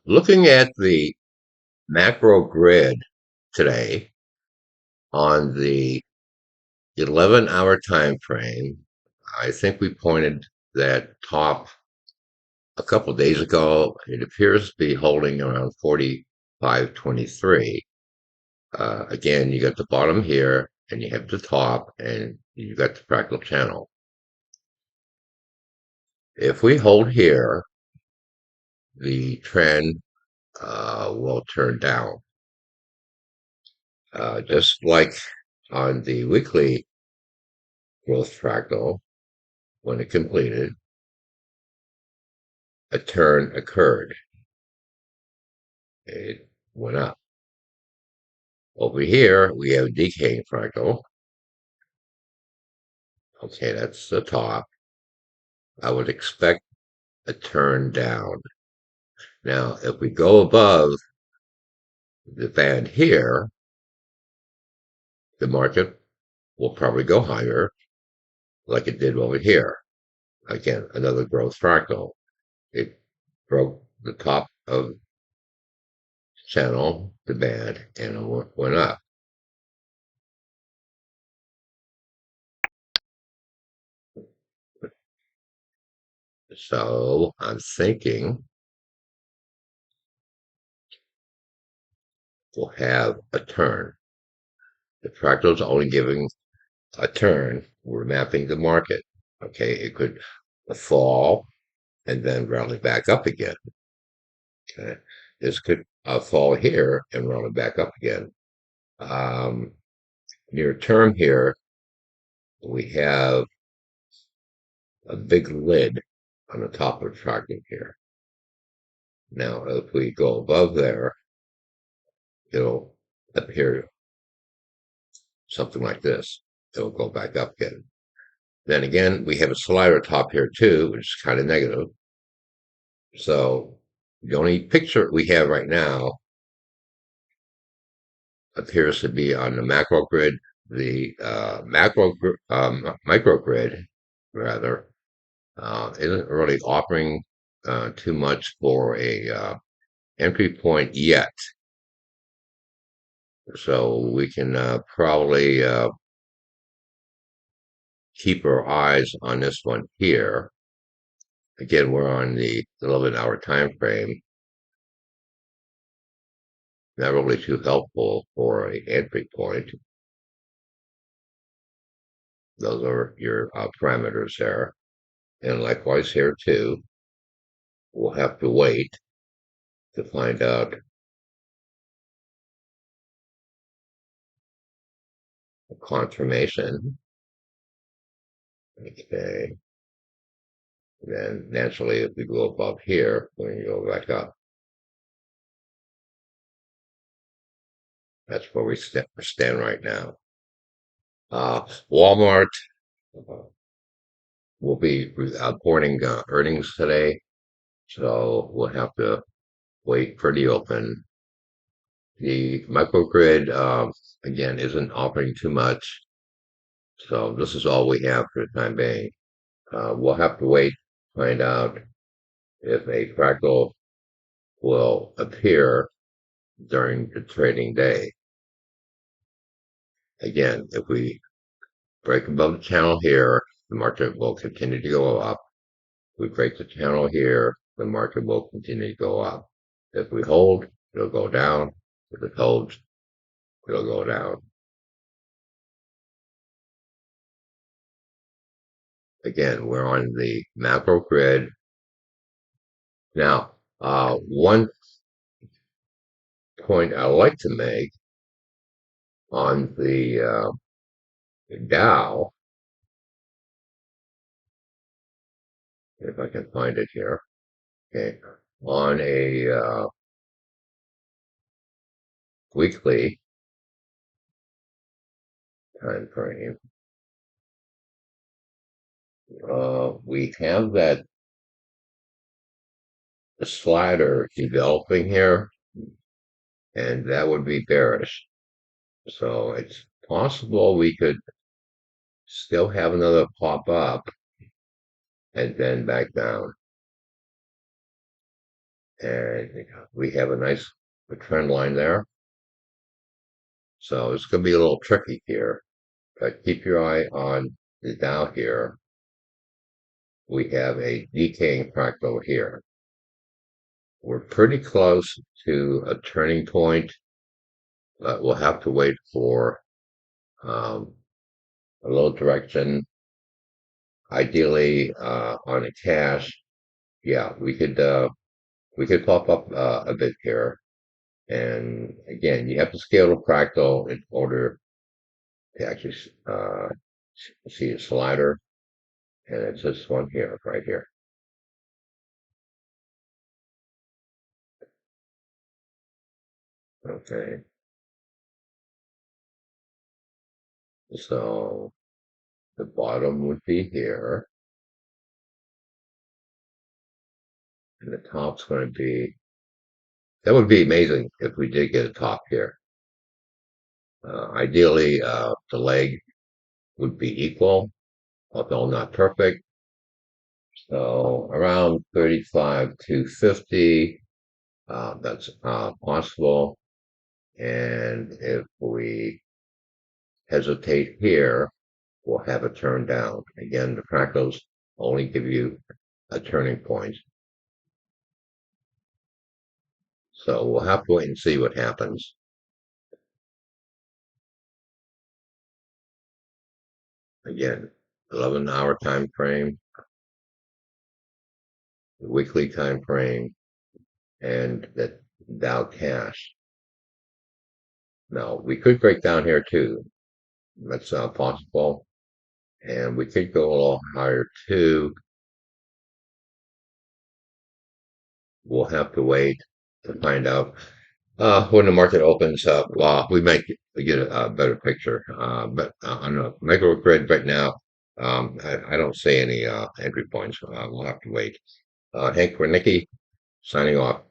Looking at the macro grid today on the 11-hour time frame, I think we pointed that top a couple of days ago. It appears to be holding around 45.23. Again, you got the bottom here, and you have the top, and you got the fractal channel. If we hold here, the trend will turn down. Just like on the weekly growth fractal, when it completed, a turn occurred. It went up. Over here, we have decaying fractal. Okay, that's the top. I would expect a turn down. Now, if we go above the band here, the market will probably go higher like it did over here. Again, another growth fractal. It broke the top of channel, the band, and it went up. So I'm thinking we'll have a turn. The fractal is only giving a turn. We're mapping the market. Okay, it could fall and then rally back up again. Okay, this could fall here and rally back up again. Um, Near term here, we have a big lid on the top of the fractal here. Now, if we go above there, it'll appear something like this. It'll go back up again. Then again, we have a slider top here too, which is kind of negative. So the only picture we have right now appears to be on the macro grid. The micro grid, rather, isn't really offering too much for a entry point yet. So we can probably keep our eyes on this one here. Again, we're on the 11-hour time frame. Not really too helpful for a entry point. Those are your parameters there. And likewise here too, we'll have to wait to find out a confirmation. Okay. Then naturally, if we go above here, we can go back up. That's where we stand right now. Walmart uh, will be reporting earnings today, so we'll have to wait for the open. The microgrid, again, isn't offering too much, so this is all we have for the time being. We'll have to wait to find out if a fractal will appear during the trading day. Again, if we break above the channel here, the market will continue to go up. If we break the channel here, the market will continue to go up. If we hold, it'll go down. If it holds, it'll go down. Again, we're on the macro grid. Now, one point I like to make on the Dow, if I can find it here, okay, on a weekly time frame, we have that slider developing here, and that would be bearish. So it's possible we could still have another pop up and then back down. and we have a nice trend line there. So it's going to be a little tricky here, but keep your eye on the Dow here. We have a decaying fractal here. We're pretty close to a turning point, but we'll have to wait for um, a little direction. Ideally, on a cash, yeah, we could pop up a bit here. And again, you have to scale the fractal in order to actually see a slider. And it's this one here, right here. Okay. So the bottom would be here, and the top's going to be, that would be amazing if we did get a top here. Ideally, the leg would be equal, although not perfect. So around 35 to 50, that's possible. And if we hesitate here, we'll have a turn down. Again, the fractals only give you a turning point. So we'll have to wait and see what happens. Again, 11-hour time frame, the weekly time frame, and the Dow cash. Now, we could break down here too. That's possible. And we could go a little higher too. We'll have to wait to find out when the market opens up. Well, we might get a better picture. But on a micro grid right now, I don't see any entry points. We'll have to wait. Hank Wernicke signing off.